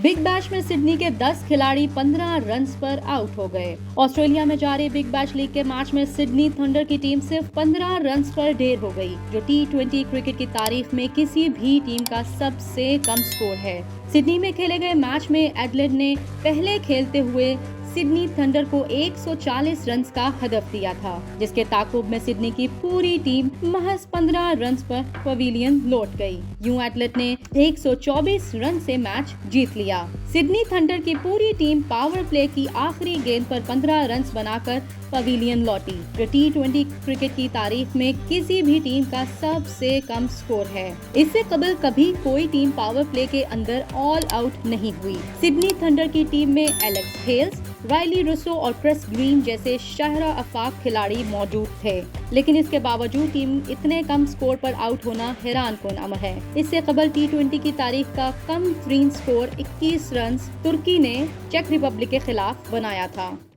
Big bash में Sydney के 10 खिलाड़ी 15 रन्स पर आउट हो गए। ऑस्ट्रेलिया में जारी बिग बैश लीग के मैच में सिडनी थंडर की टीम सिर्फ 15 रन्स पर ढेर हो गई, जो T20 क्रिकेट की तारीख में किसी भी टीम का सबसे कम स्कोर है। सिडनी में खेले गए मैच में एडलेड ने पहले खेलते हुए सिडनी थंडर को 140 रन्स का हदफ दिया था, जिसके ताकुब में सिडनी की पूरी टीम महज 15 रन्स पर पवेलियन लौट गई। यूं एडलेड ने 124 रन से मैच जीत लिया। सिडनी थंडर की पूरी टीम पावर प्ले की आखिरी गेंद पर 15 रन्स बनाकर पवेलियन लौटी, जो T20 क्रिकेट की तारीख में किसी भी टीम का सबसे कम स्कोर है। इससे कबल कभी कोई टीम पावर प्ले के अंदर ऑल आउट नहीं हुई। सिडनी थंडर की टीम में एलेक्स हेल्स, राइली रुसो और क्रिस ग्रीन जैसे शहरा आफाक खिलाड़ी मौजूद थे, लेकिन इसके बावजूद टीम इतने कम स्कोर पर आउट होना हैरान कुन अमर है। इससे कबल T20 की तारीख का कम तरीन स्कोर 21 रन तुर्की ने चेक रिपब्लिक के खिलाफ बनाया था।